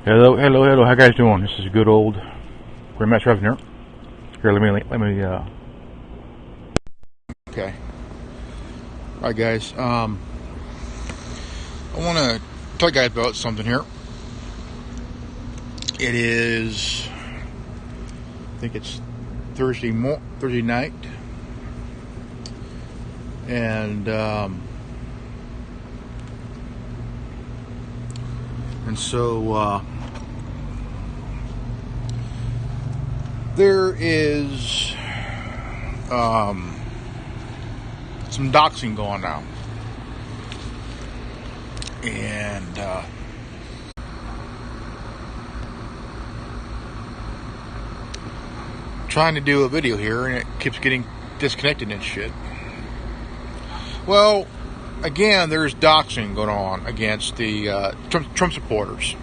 Hello, hello, hello. How you guys doing? This is good old Grandmaster Robin here. Here, let me. Okay. All right, guys. I want to tell you guys about something here. It is, I think it's Thursday night, and so there is some doxing going on, and trying to do a video here, and it keeps getting disconnected and shit. Well, again, there's doxing going on against the Trump supporters,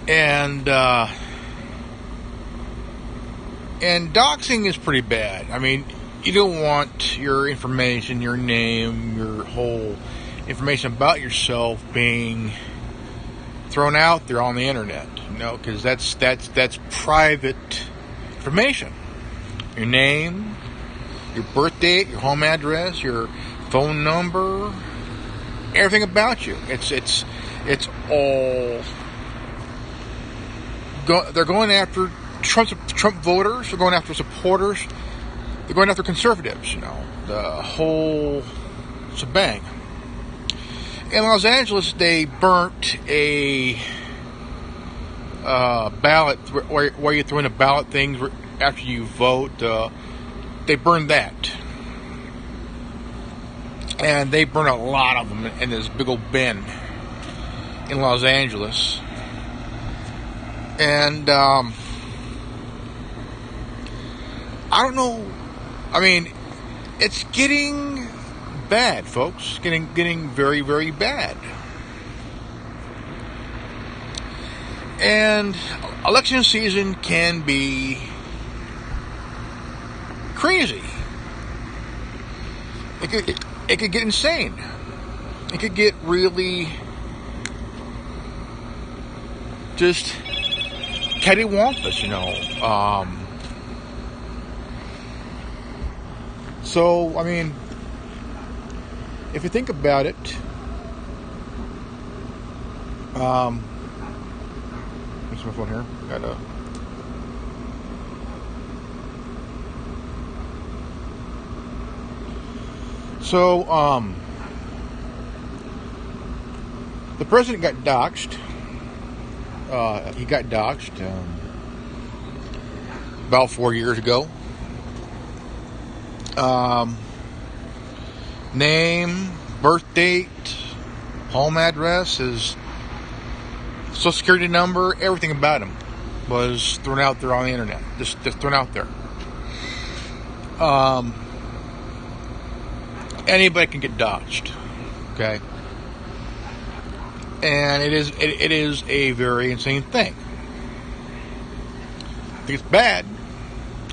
and doxing is pretty bad. I mean, you don't want your information, your name, your whole information about yourself being thrown out there on the internet, because that's private information. Your name, your birth date, your home address, your phone number, everything about you. It's all. They're going after Trump voters. They're going after supporters. They're going after conservatives. The whole shebang. In Los Angeles, they burnt a ballot where you throw in a ballot things after you vote. They burned that, and they burned a lot of them in this big old bin in Los Angeles. And I don't know. I mean, it's getting bad, folks. Getting very, very bad. And election season can be crazy. It could get insane. It could get really just cattywampus, So, I mean, if you think about it, here's my phone here. So, the president got doxxed. He got doxxed about 4 years ago. Name, birth date, home address, his social security number, everything about him was thrown out there on the internet. Just thrown out there. Anybody can get doxxed, okay? And it is a very insane thing. I think it's bad.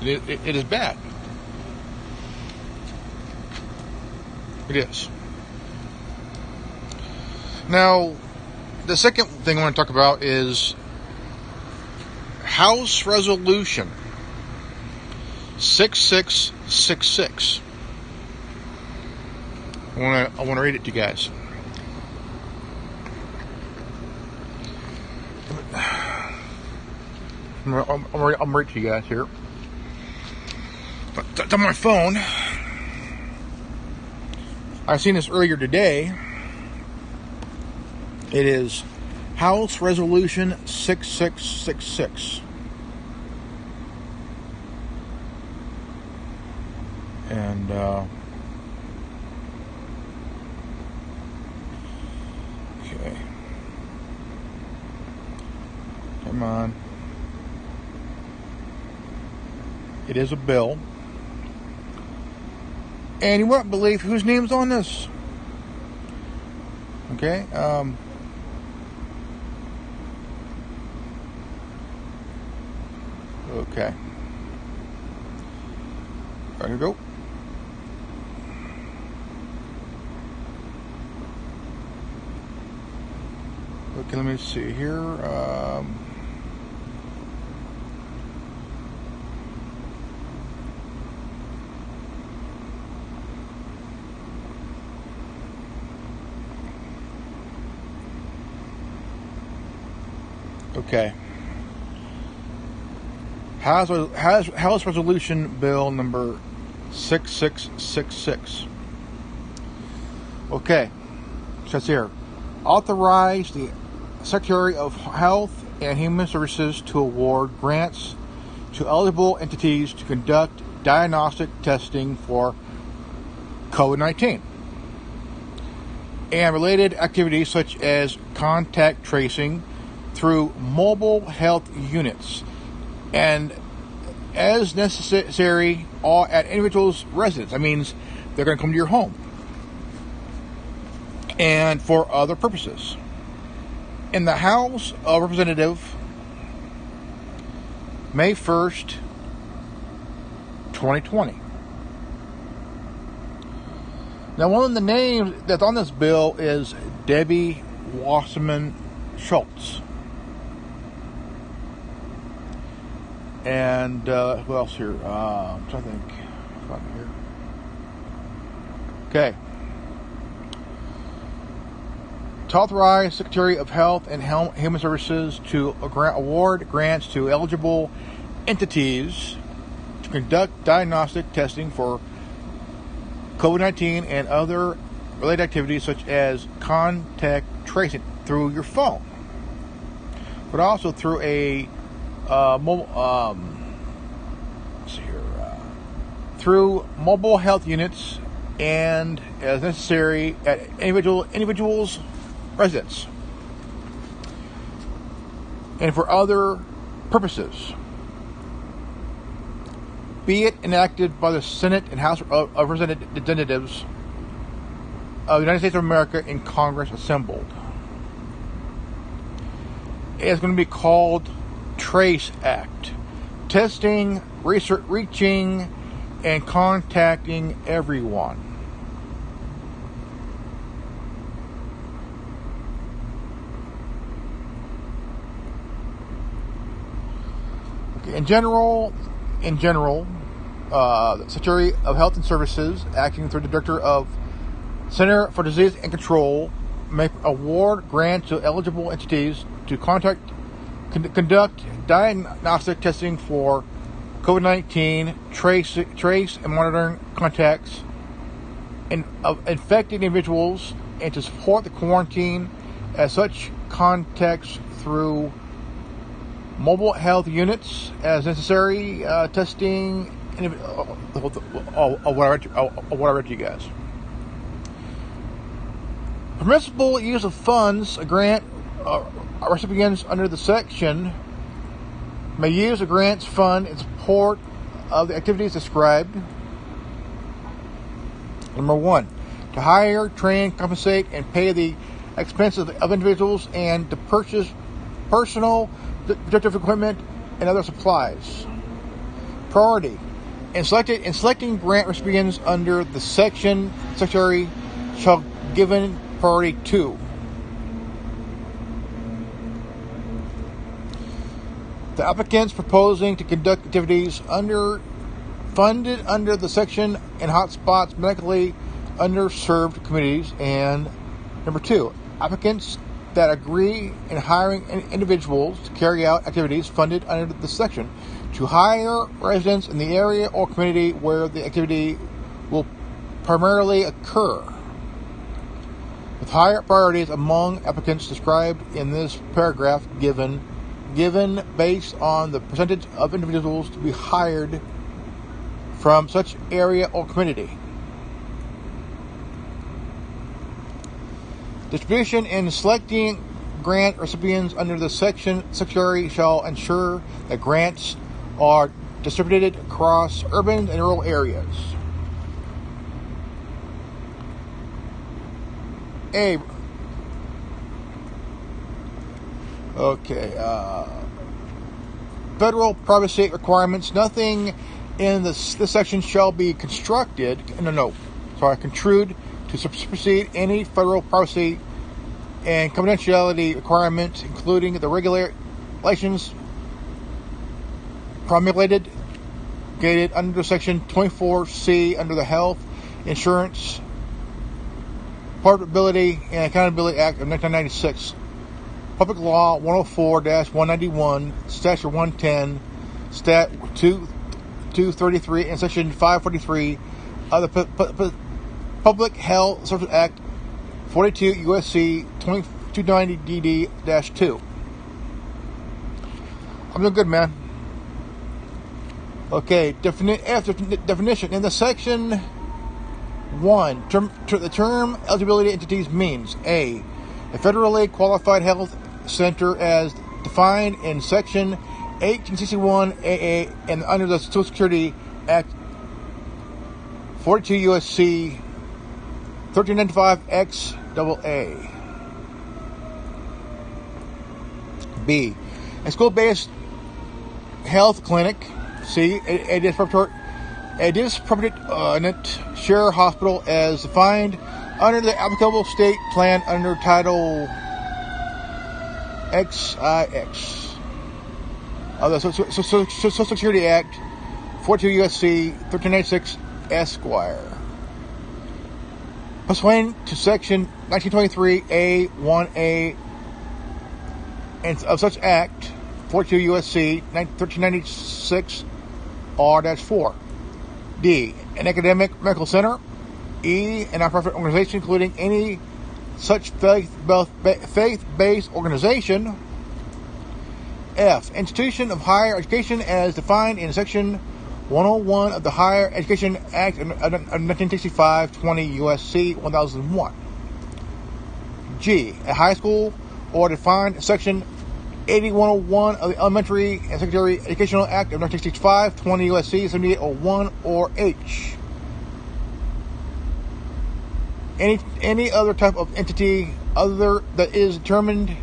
It is bad. It is. Now, the second thing I want to talk about is House Resolution 6666. I want to read it to you guys. I'm going to read it to you guys here. It's on my phone. I seen this earlier today. It is House Resolution 6666. And okay. Come on. It is a bill. And you won't believe whose name's on this. Okay. Okay. There you go. Okay, let me see here. Okay. House Resolution Bill number 6666. Okay. It says here, authorize the Secretary of Health and Human Services to award grants to eligible entities to conduct diagnostic testing for COVID-19 and related activities such as contact tracing through mobile health units and as necessary all at individuals' residence. That means they're going to come to your home and for other purposes. In the House of Representatives, May 1st, 2020. Now, one of the names that's on this bill is Debbie Wasserman Schultz. And who else here? I'm trying to think. Here. Okay. To authorize Secretary of Health and Human Services to award grants to eligible entities to conduct diagnostic testing for COVID-19 and other related activities such as contact tracing through your phone, but also through a through mobile health units and as necessary at individuals' residence and for other purposes, be it enacted by the Senate and House of Representatives of the United States of America in Congress assembled. It's going to be called TRACE Act. Testing, reaching, and contacting everyone. Okay, in general, the Secretary of Health and Services, acting through the Director of Center for Disease and Control, may award grants to eligible entities to conduct diagnostic testing for COVID-19, trace and monitoring contacts of infected individuals, and to support the quarantine as such contacts through mobile health units as necessary, testing, what I read to you guys. Permissible use of funds, a grant recipients under the section may use a grants fund in support of the activities described. Number 1, to hire, train, compensate, and pay the expenses of individuals and to purchase personal protective equipment and other supplies. Priority. In selecting grant recipients under the section, Secretary shall given priority to the applicants proposing to conduct activities funded under the section in hotspots, medically underserved communities, and number 2, applicants that agree in hiring individuals to carry out activities funded under the section to hire residents in the area or community where the activity will primarily occur, with higher priorities among applicants described in this paragraph given based on the percentage of individuals to be hired from such area or community. Distribution in selecting grant recipients under the section, Secretary shall ensure that grants are distributed across urban and rural areas. Federal privacy requirements. Nothing in this section shall be construed to supersede any federal privacy and confidentiality requirements, including the regulations promulgated under Section 24C under the Health Insurance Portability and Accountability Act of 1996, Public Law 104-191, Statute 110, Stat 233, and Section 543 of the Public Health Services Act 42 U.S.C. 290 DD-2. I'm doing good, man. Okay, definition. In the Section 1, the term eligibility entities means A federally qualified health center as defined in Section 1861 AA and under the Social Security Act 42 U.S.C. 1395 XAA. B, a school-based health clinic. C, a disproportionate share hospital as defined under the applicable state plan under Title XIX of the Social Security Act 42 U.S.C. 1396 Esquire. Pursuant to Section 1923 A1A and of such Act 42 U.S.C. 1396 R-4. D, an academic medical center. E, a nonprofit organization including any such faith-based organization. F, institution of higher education as defined in Section 101 of the Higher Education Act of 1965, 20 U.S.C. 1001. G, a high school or defined in Section 8101 of the Elementary and Secondary Educational Act of 1965, 20 U.S.C. 7801, or H. Any other type of entity other that is determined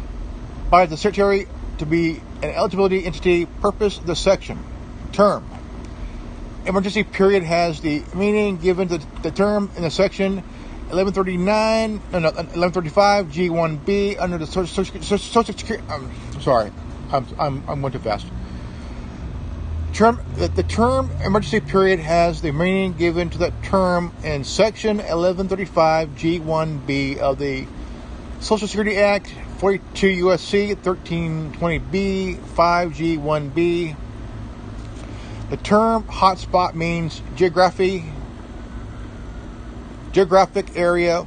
by the Secretary to be an eligibility entity. Purpose of the section. Term. Emergency period has the meaning given to the term in the section 1135 G1B under the Social Security. Sorry, I'm going too fast. The term emergency period has the meaning given to that term in section 1135 G1B of the Social Security Act 42 U.S.C. 1320B 5G1B. The term hotspot means geographic area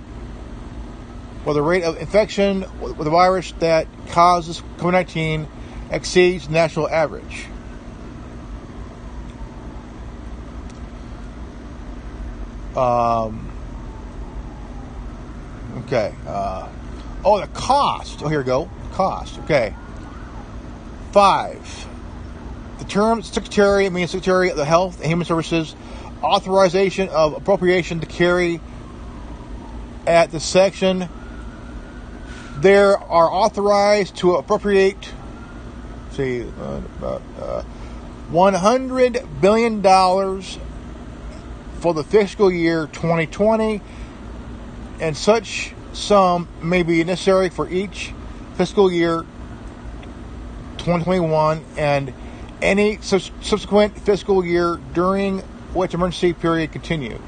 where the rate of infection with the virus that causes COVID-19 exceeds the national average. Okay. The cost. Oh, here we go. Cost. Okay. 5. The term secretary means Secretary of the Health and Human Services. Authorization of appropriation to carry at the section. There are authorized to appropriate, $100 billion for the fiscal year 2020, and such sum may be necessary for each fiscal year 2021 and any subsequent fiscal year during which emergency period continues.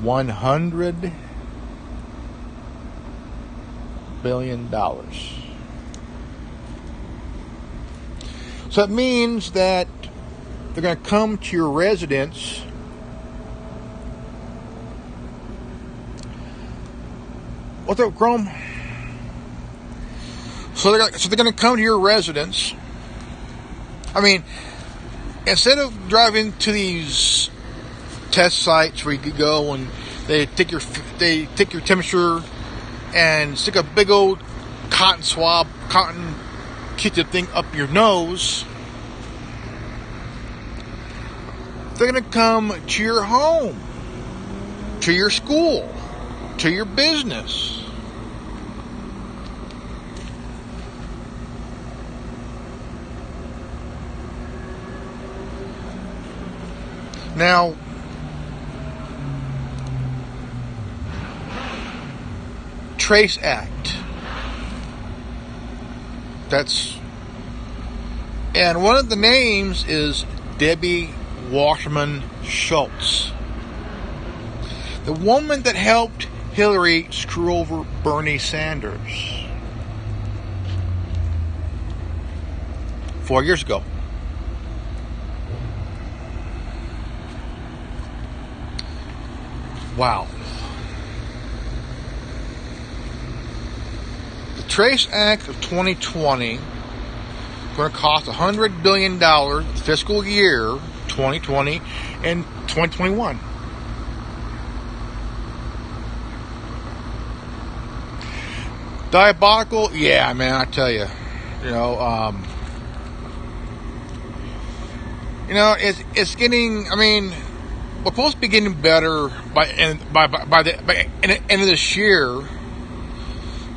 $100 billion. So it means that they're going to come to your residence what's up, Chrome? So they're going to come to your residence. I mean, instead of driving to these test sites where you could go and they take your temperature and stick a big old cotton Q-tip thing up your nose, they're going to come to your home, to your school, to your business. Now, Trace Act. And one of the names is Debbie Wasserman Schultz, the woman that helped Hillary screw over Bernie Sanders 4 years ago. Wow. The Trace Act of 2020 going to cost $100 billion fiscal year 2020 and 2021. Diabolical, yeah, man. I tell you, it's getting. I mean, we're supposed to be getting better by the end of this year.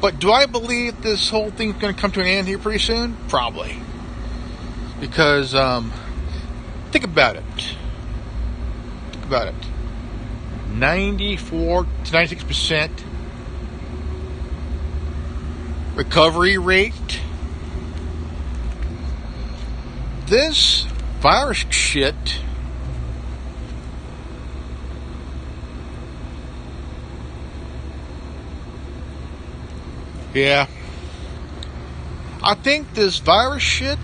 But do I believe this whole thing's going to come to an end here pretty soon? Probably. Because, think about it. 94 to 96% recovery rate. This virus shit yeah. I think this virus shit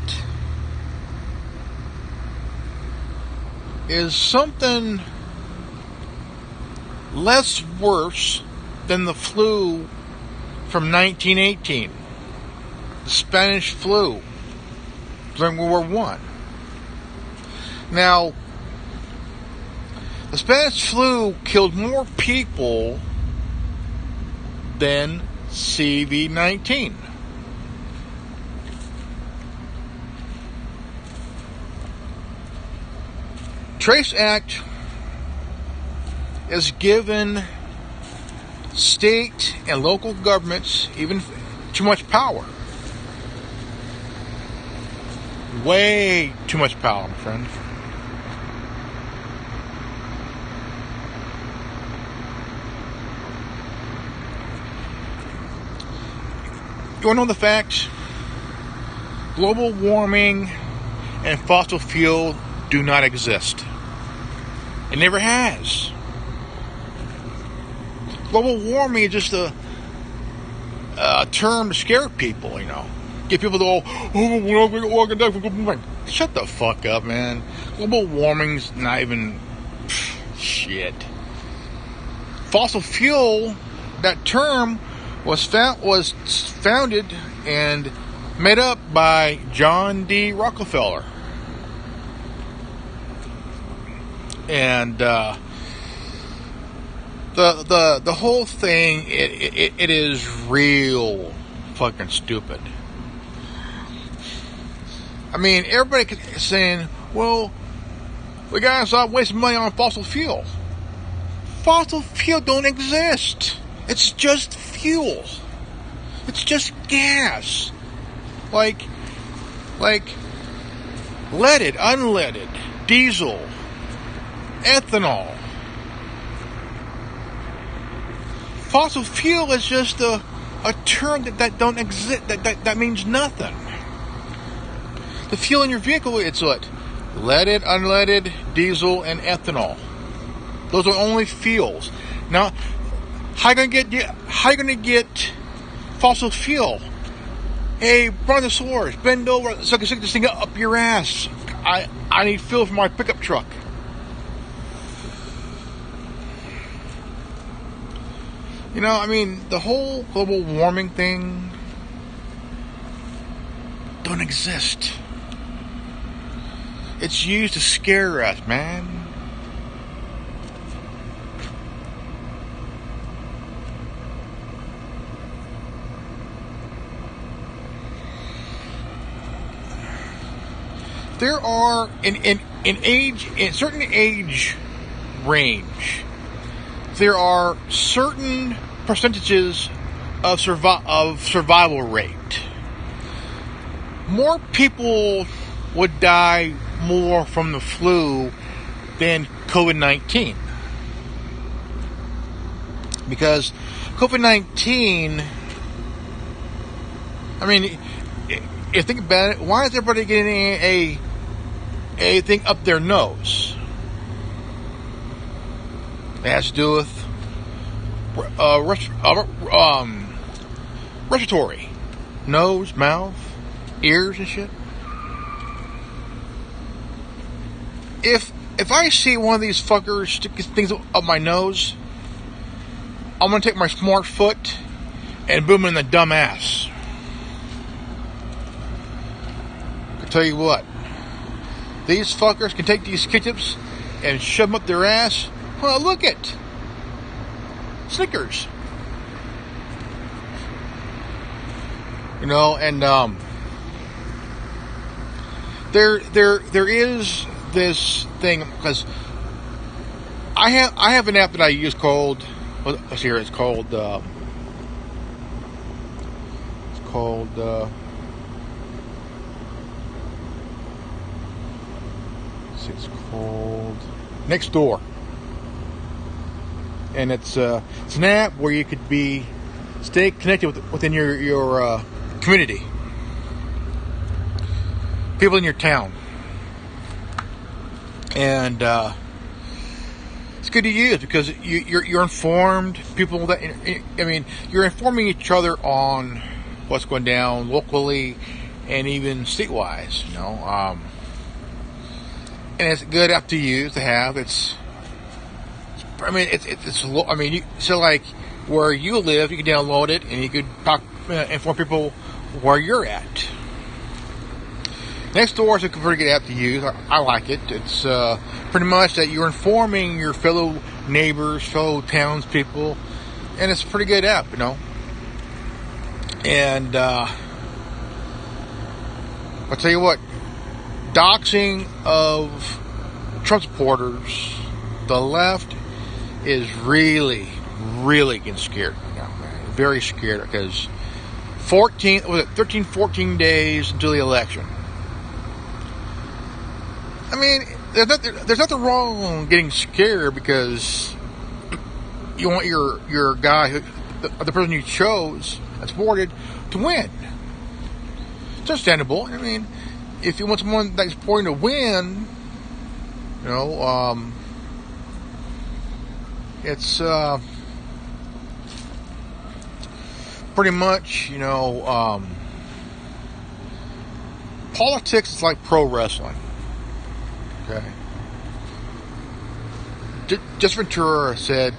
is something less worse than the flu from 1918, the Spanish flu during World War I. Now, the Spanish flu killed more people than CV-19. Trace Act has given state and local governments even too much power. Way too much power, my friend. You want to know the facts? Global warming and fossil fuel do not exist. It never has. Global warming is just a term to scare people, Get people to go, oh, we're not going to walk it down. Shut the fuck up, man. Global warming's not even shit. Fossil fuel, that term was founded and made up by John D. Rockefeller. And the whole thing, it is real fucking stupid. I mean, everybody is saying, well, we gotta stop wasting money on fossil fuel. Fossil fuel don't exist. It's just fuel. It's just gas. Like leaded, unleaded, diesel, ethanol. Fossil fuel is just a term that don't exist. That means nothing. The fuel in your vehicle, it's what? Leaded, unleaded, diesel, and ethanol. Those are only fuels. Now, how you gonna get fossil fuel? Hey, brontosaurus, bend over so I can stick this thing up your ass. I need fuel for my pickup truck. The whole global warming thing don't exist. It's used to scare us, man. There are in certain age range, there are certain percentages of survival rate. More people would die more from the flu than COVID-19. Because COVID-19, I mean, if you think about it, why is everybody getting a thing up their nose? It has to do with respiratory. Nose, mouth, ears and shit. If I see one of these fuckers stick things up my nose, I'm gonna take my smart foot and boom in the dumb ass. I tell you what, these fuckers can take these Q-tips and shove them up their ass. Well, look it, Snickers. You know, and there is this thing, because I have an app that I use called, let's see here, it's called Next Door, and it's an app where you could stay connected within your community, people in your town. And it's good to use because you're informed. People that, I mean, you're informing each other on what's going down locally and even state-wise. You know, and it's a good app to use to have. I mean, so like where you live, you can download it and you could inform people where you're at. Next Door is a pretty good app to use. I like it. It's pretty much that you're informing your fellow neighbors, fellow townspeople, and it's a pretty good app, you know. And I'll tell you what, doxing of Trump supporters, the left is really getting scared now, man. Very scared, because 13, 14 days until the election. I mean, there's nothing wrong with getting scared because you want your guy, the person you chose and supported, to win. It's understandable. I mean, if you want someone that's supporting to win, you know, it's pretty much, you know, politics is like pro wrestling. Okay. Just Ventura said,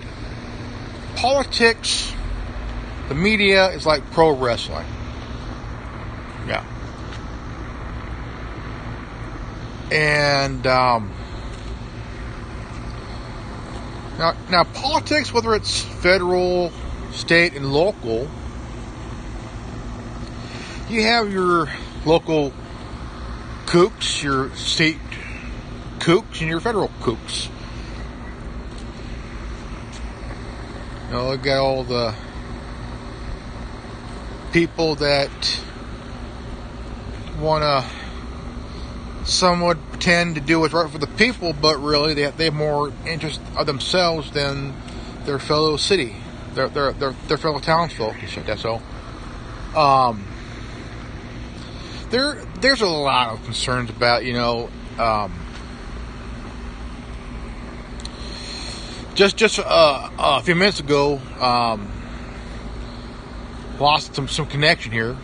politics, the media is like pro wrestling. Yeah. And now politics, whether it's federal, state, and local, you have your local kooks, your state kooks, and your federal kooks. You know, you got all the people that want to somewhat pretend to do what's right for the people, but really they have more interest of themselves than their fellow city, their fellow townsfolk and shit. That's all. There's a lot of concerns about, you know, just a few minutes ago, lost some connection here,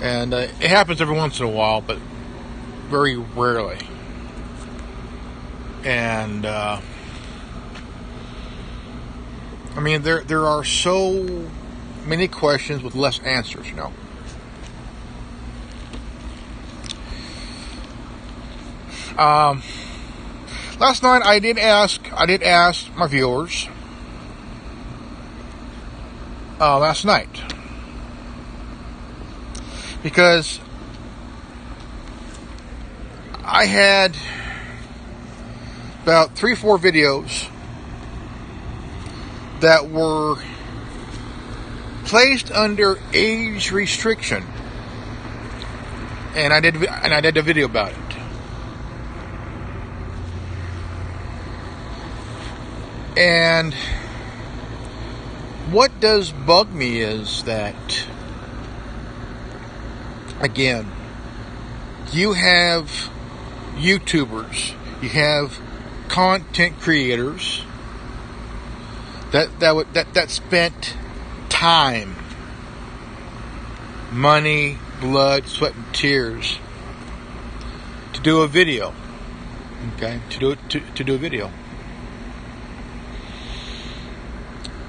and it happens every once in a while, but very rarely. And I mean, there are so many questions with less answers, you know. Last night I did ask my viewers last night, because I had about 3 or 4 videos that were placed under age restriction, and I did a video about it. And what does bug me is that, again, you have YouTubers, you have content creators that spent time, money, blood, sweat, and tears to do a video. Okay, to do a video,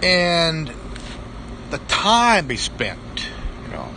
and the time they spent, you know.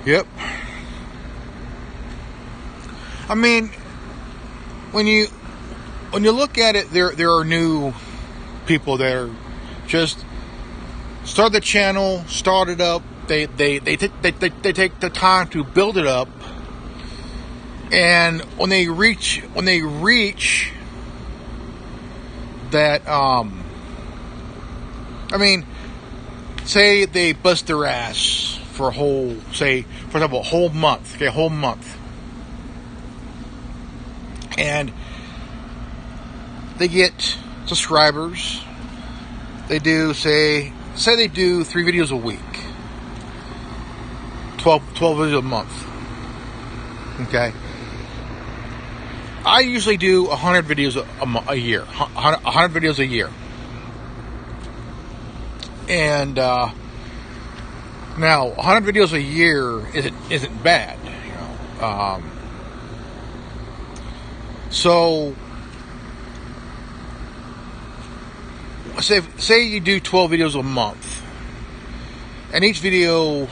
Yep. I mean, when you look at it, there are new people that are just start the channel, start it up. They take the time to build it up, and when they reach that, I mean, say they bust their ass for a whole, say, for example, a whole month. Okay, a whole month. And they get subscribers. They do, say they do 3 videos a week. 12 videos a month. Okay. I usually do 100 videos a year. 100 videos a year. And, now, 100 videos a year isn't bad, you know. So, say you do 12 videos a month, and each video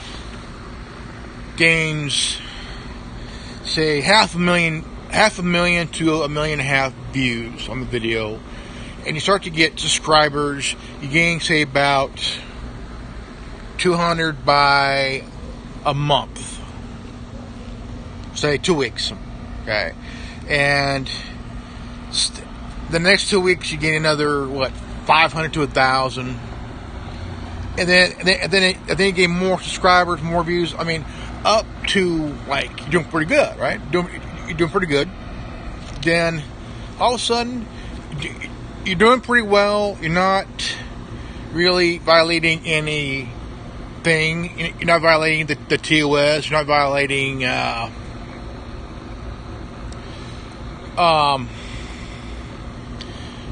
gains, say, 500,000 to 1.5 million views on the video, and you start to get subscribers. You gain, say, about 200 by a month, say 2 weeks, okay, and the next 2 weeks you gain another 500 to 1,000, and then you gain more subscribers, more views. I mean, up to you're doing pretty good, right? You're doing pretty good. Then all of a sudden you're doing pretty well. You're not really violating any thing. You're not violating the TOS. You're not violating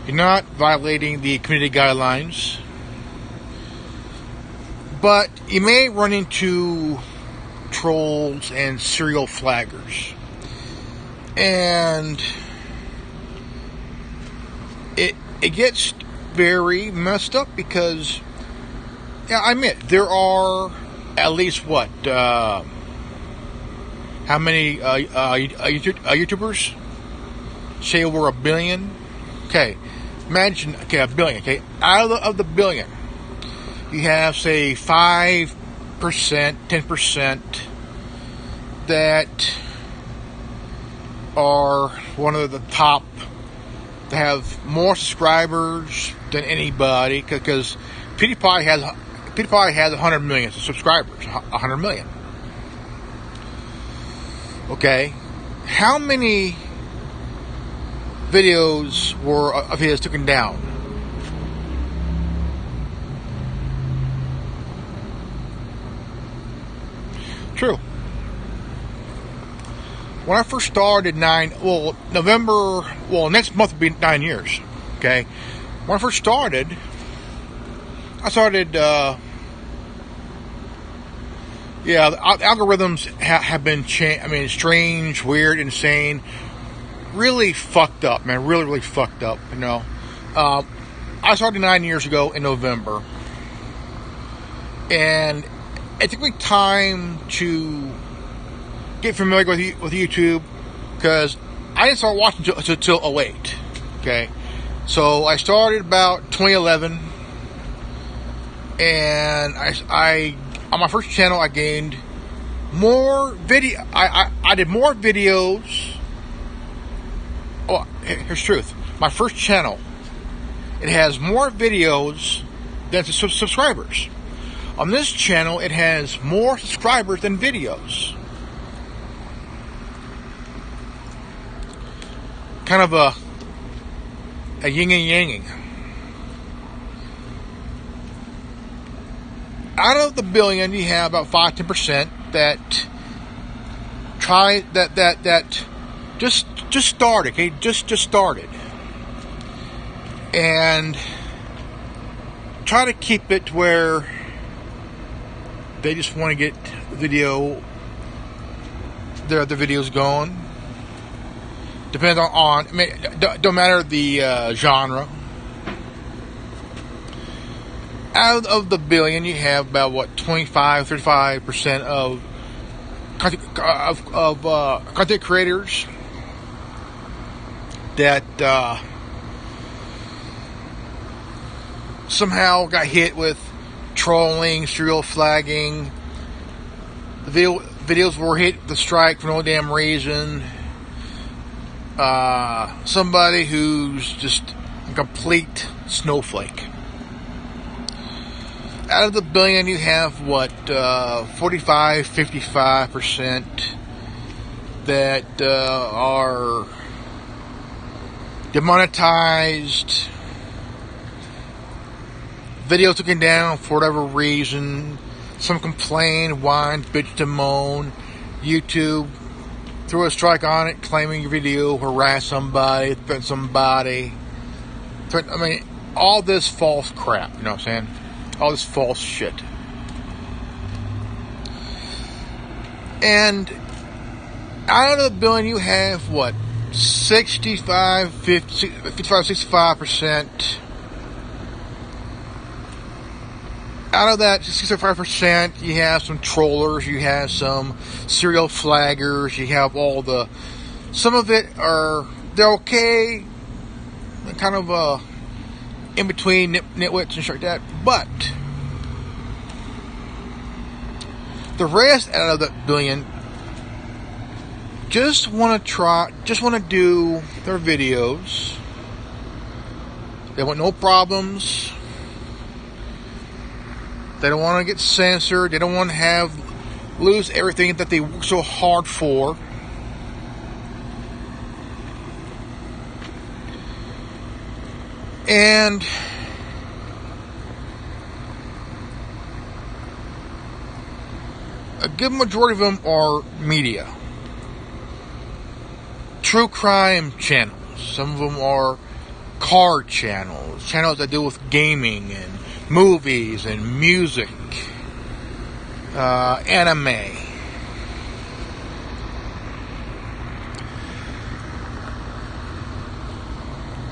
you're not violating the community guidelines. But you may run into trolls and serial flaggers, and it gets very messed up because, yeah, I admit, there are at least how many YouTubers? Say over 1 billion? Okay, imagine, okay, 1 billion, okay? Out of the billion, you have, say, 5%, 10% that are one of the top, that have more subscribers than anybody, because PewDiePie has 100 million subscribers. 100 million. Okay, how many videos were of his taken down? True. When I first started next month will be 9 years. Okay, when I first started, the algorithms have been changed. I mean, strange, weird, insane, really fucked up, man. Really, really fucked up. You know, I started 9 years ago in November. And it took me time to get familiar with YouTube, because I didn't start watching until 2008. Okay, so I started about 2011, and I on my first channel I gained more video. I did more videos. Oh, here's the truth. My first channel, it has more videos than subscribers. On this channel, it has more subscribers than videos. Kind of a yin and yanging. Out of the billion, you have about 5-10% that try that just started. Okay, just started, and try to keep it where they just want to get their videos going. Depends on I mean, don't matter the genre. Out of the billion, you have about 25-35% of content creators that somehow got hit with trolling, serial flagging. The videos were hit with the strike for no damn reason. Somebody who's just a complete snowflake. Out of the billion, you have 45-55% that are demonetized. Video taken down for whatever reason. Some complain, whine, bitch, and moan. YouTube threw a strike on it, claiming your video harassed somebody, threatened somebody. I mean, all this false crap, you know what I'm saying? All this false shit. And out of the billion, you have 65%. Out of that 65%, you have some trollers, you have some serial flaggers, you have some of it they're okay, kind of in between nitwits and shit like that, but the rest out of that billion just want to do their videos. They want no problems. They don't want to get censored. They don't want to lose everything that they work so hard for. And a good majority of them are media. True crime channels. Some of them are car channels. Channels that deal with gaming and movies and music. Anime.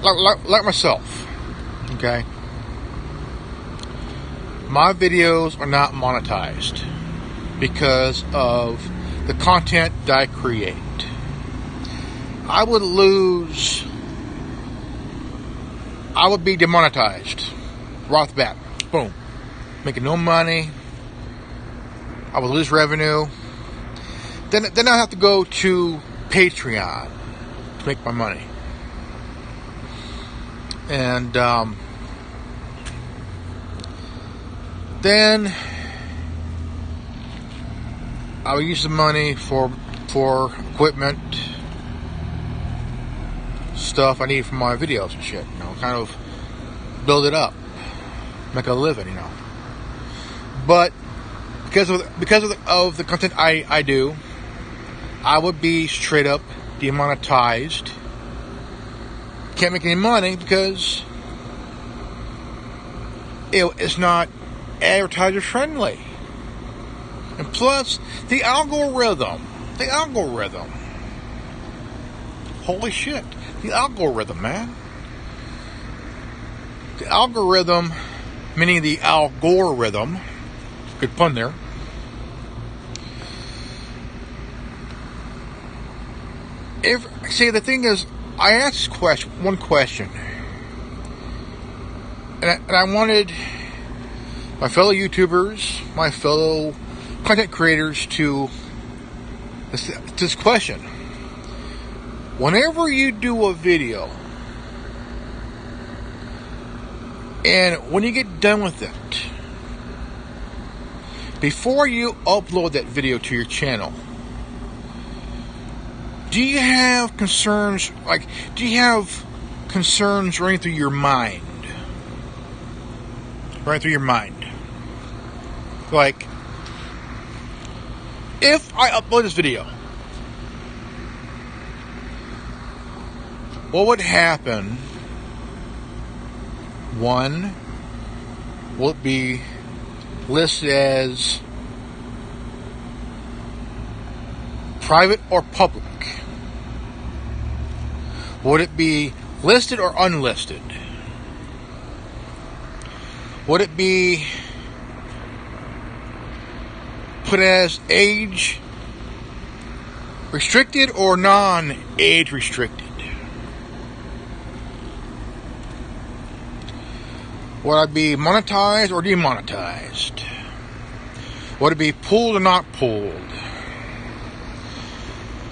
Like myself. Okay? My videos are not monetized because of the content that I create. I would be demonetized right off the bat. Boom. Making no money. I would lose revenue. Then I have to go to Patreon to make my money. And then I would use the money for equipment, stuff I need for my videos and shit. You know, kind of build it up, make a living. You know, but because of the content I do, I would be straight up demonetized. Can't make any money because it's not advertiser friendly. And plus, the algorithm. Holy shit. The algorithm, man. The algorithm, meaning the algorithm, Good pun there. The thing is, I asked one question, and I wanted my fellow YouTubers, my fellow content creators to this question. Whenever you do a video, and when you get done with it, before you upload that video to your channel, do you have concerns, running through your mind? Like, if I upload this video, what would happen? One, will it be listed as private or public? Would it be listed or unlisted? Would it be put as age restricted or non-age restricted? Would I be monetized or demonetized? Would it be pulled or not pulled?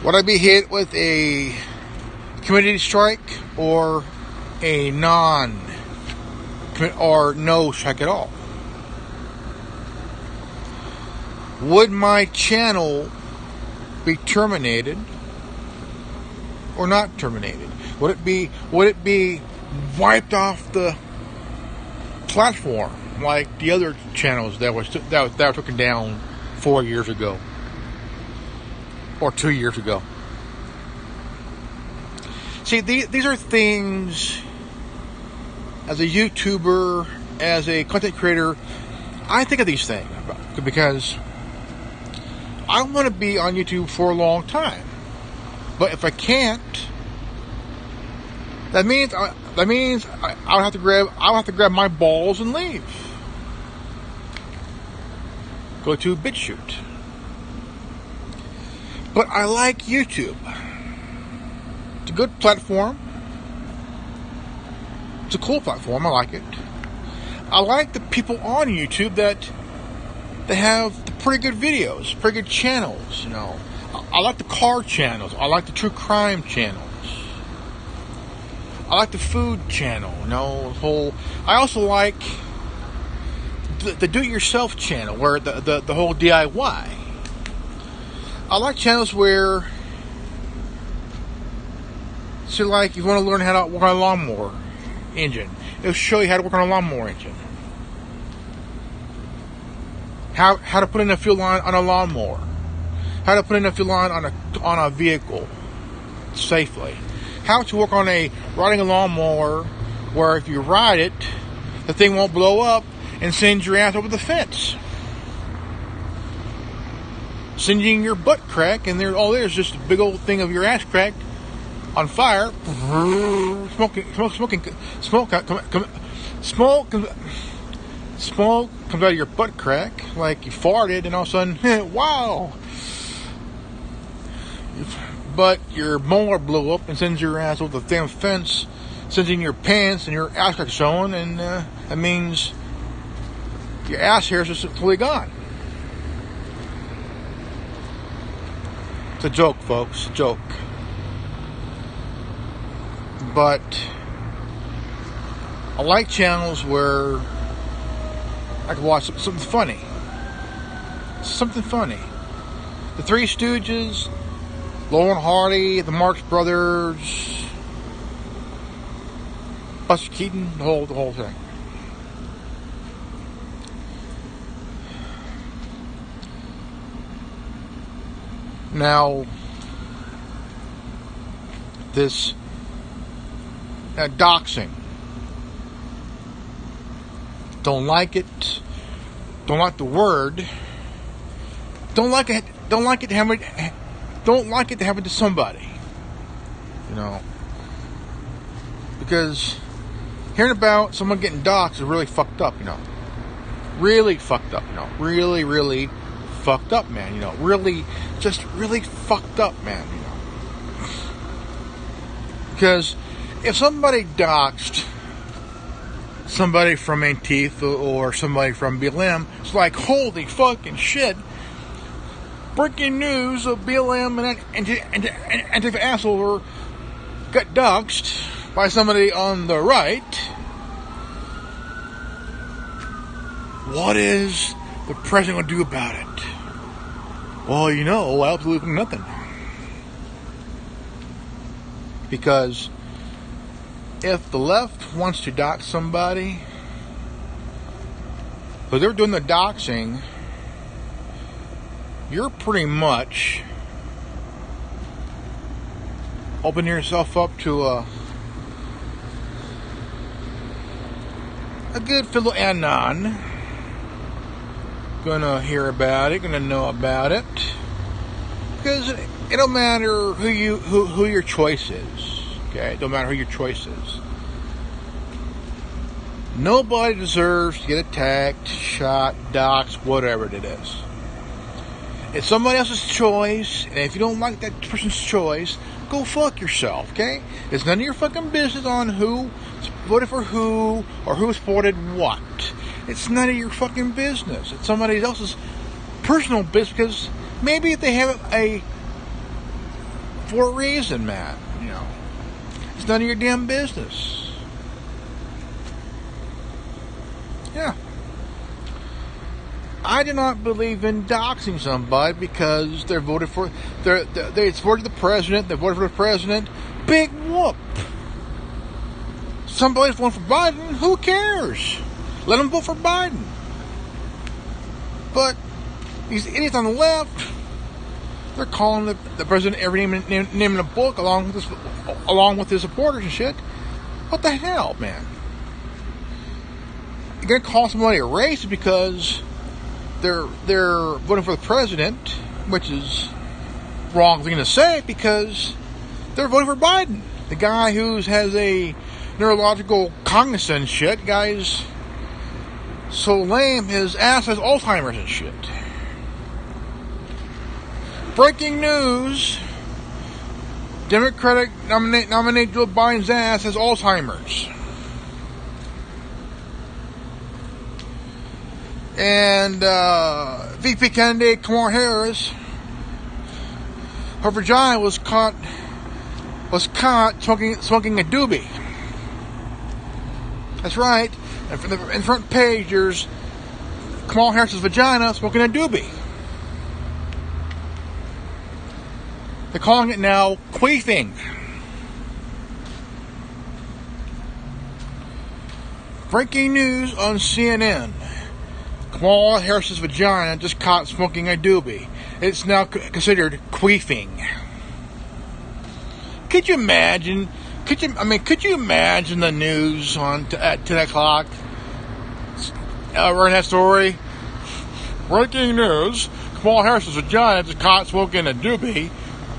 Would I be hit with a community strike or a no strike at all? Would my channel be terminated or not terminated? Would it be wiped off the platform like the other channels that were taken down 4 years ago or 2 years ago? See, these are things, as a YouTuber, as a content creator, I think of these things because I want to be on YouTube for a long time. But if I can't, that means I'll have to grab my balls and leave. Go to BitChute. But I like YouTube. It's a good platform. It's a cool platform. I like it. I like the people on YouTube that have the pretty good videos, pretty good channels. I like the car channels. I like the true crime channels. I like the food channel. I also like the do-it-yourself channel, where the whole DIY. I like channels where, so like, you want to learn how to work on a lawnmower engine, it'll show you how to work on a lawnmower engine. How to put in a fuel line on a lawnmower. How to put in a fuel line on a vehicle safely. How to work on riding a lawnmower where if you ride it, the thing won't blow up and send your ass over the fence. Sending your butt crack, and there's just a big old thing of your ass crack on fire. Smoke comes out of your butt crack like you farted, and all of a sudden, wow! But your molar blew up and sends your ass over the damn fence, sends in your pants and your ass crack showing, and that means your ass hair is just totally gone. It's a joke, folks. Joke. But I like channels where I can watch something funny. Something funny. The Three Stooges, Laurel and Hardy, the Marx Brothers, Buster Keaton, the whole thing. Now, this doxing. Don't like it. Don't like the word. Don't like it. Don't like it to happen to somebody. Because hearing about someone getting doxed is really fucked up. really fucked up. Really, really fucked up, man. Really, just really fucked up, man. Because if somebody doxed somebody from Antifa or somebody from BLM, it's like, holy fucking shit. Breaking news of BLM and Antifa asshole got doxed by somebody on the right. What is the president going to do about it? Well, absolutely nothing. Because if the left wants to dox somebody, because they're doing the doxing, you're pretty much opening yourself up to a good fiddle anon. Gonna hear about it, gonna know about it, because it don't matter who your choice is. Okay, it don't matter who your choice is. Nobody deserves to get attacked, shot, doxxed, whatever it is. It's somebody else's choice, and if you don't like that person's choice, go fuck yourself, okay? It's none of your fucking business on who voted for who or who supported what. It's none of your fucking business. It's somebody else's personal business, because maybe they have it for a reason, man. It's none of your damn business. Yeah. I do not believe in doxing somebody because they supported the president. They voted for the president. Big whoop. Somebody's voting for Biden. Who cares? Let them vote for Biden. But these idiots on the left, they're calling the president every name in the book along with his supporters and shit. What the hell, man? You're gonna call somebody a racist because they're voting for the president, which is wrong thing to say, because they're voting for Biden, the guy who has a neurological cognizance shit. Guy's so lame his ass has Alzheimer's and shit. Breaking news: Democratic nominate Joe Biden's ass has Alzheimer's. And VP candidate Kamala Harris, her vagina was caught smoking a doobie. That's right. And in the front page, there's Kamala Harris's vagina smoking a doobie. They're calling it now queefing. Breaking news on CNN. Kamala Harris's vagina just caught smoking a doobie. It's now considered queefing. Could you imagine? Could you imagine the news at 10 o'clock? Running that story. Breaking news: Kamala Harris's vagina just caught smoking a doobie.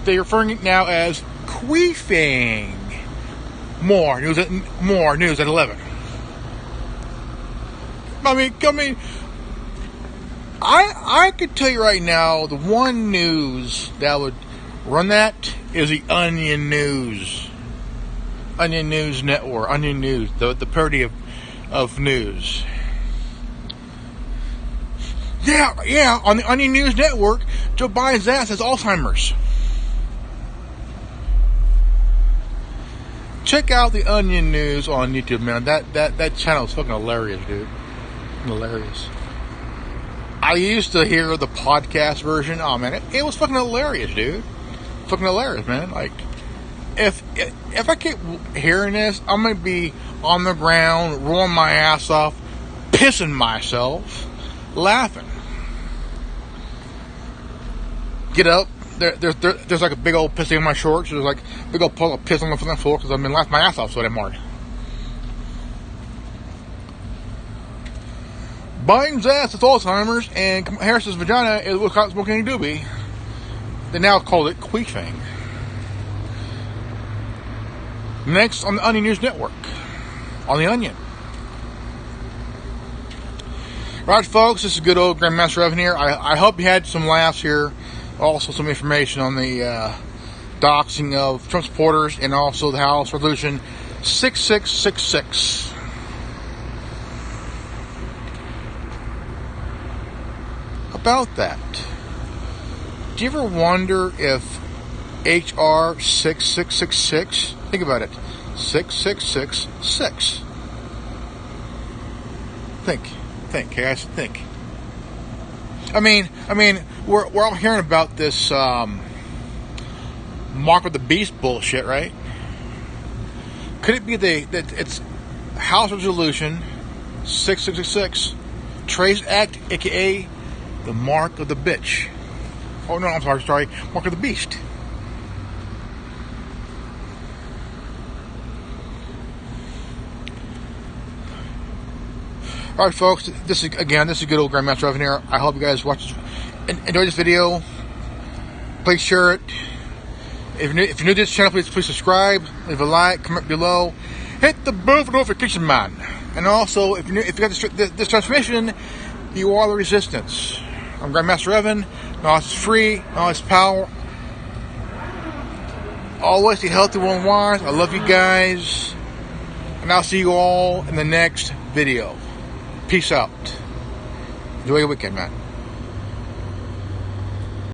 They're referring it now as queefing. More news at 11. I could tell you right now, the one news that would run that is the Onion News. Onion News Network. Onion News. The parody of news. Yeah. On the Onion News Network, Joe Biden's ass has Alzheimer's. Check out the Onion News on YouTube, man. That channel is fucking hilarious, dude. Hilarious. I used to hear the podcast version. Oh man, it was fucking hilarious, dude. Fucking hilarious, man. Like, if I keep hearing this, I'm gonna be on the ground, rolling my ass off, pissing myself, laughing. Get up. There's like a big old pissing in my shorts. There's like a big old puddle of piss on the floor because I've been laughing my ass off so damn hard. Biden's ass is Alzheimer's, and Harris's vagina is what's caught smoking a doobie. They now call it queefing. Next on the Onion News Network, on the Onion. Right, folks, this is good old Grandmaster Evan here. I hope you had some laughs here. Also, some information on the doxing of Trump supporters and also the House Resolution 6666. About that, do you ever wonder if HR 6666, think about it, 6666. Think, guys, think. I mean, we're all hearing about this Mark of the Beast bullshit, right? Could it be that it's House Resolution 6666, Trace Act, aka the Mark of the Bitch? Oh no, I'm sorry, Mark of the Beast. Alright, folks, this is good old Grandmaster Evan here. I hope you guys enjoy this video. Please share it. If you're new to this channel, please subscribe, leave a like, comment below, hit the bell for notification, man. And also, if you got this transmission, you are the resistance. I'm Grandmaster Evan. Knowledge is free, knowledge is power. Always stay healthy, one wise. I love you guys. And I'll see you all in the next video. Peace out. Enjoy your weekend, man.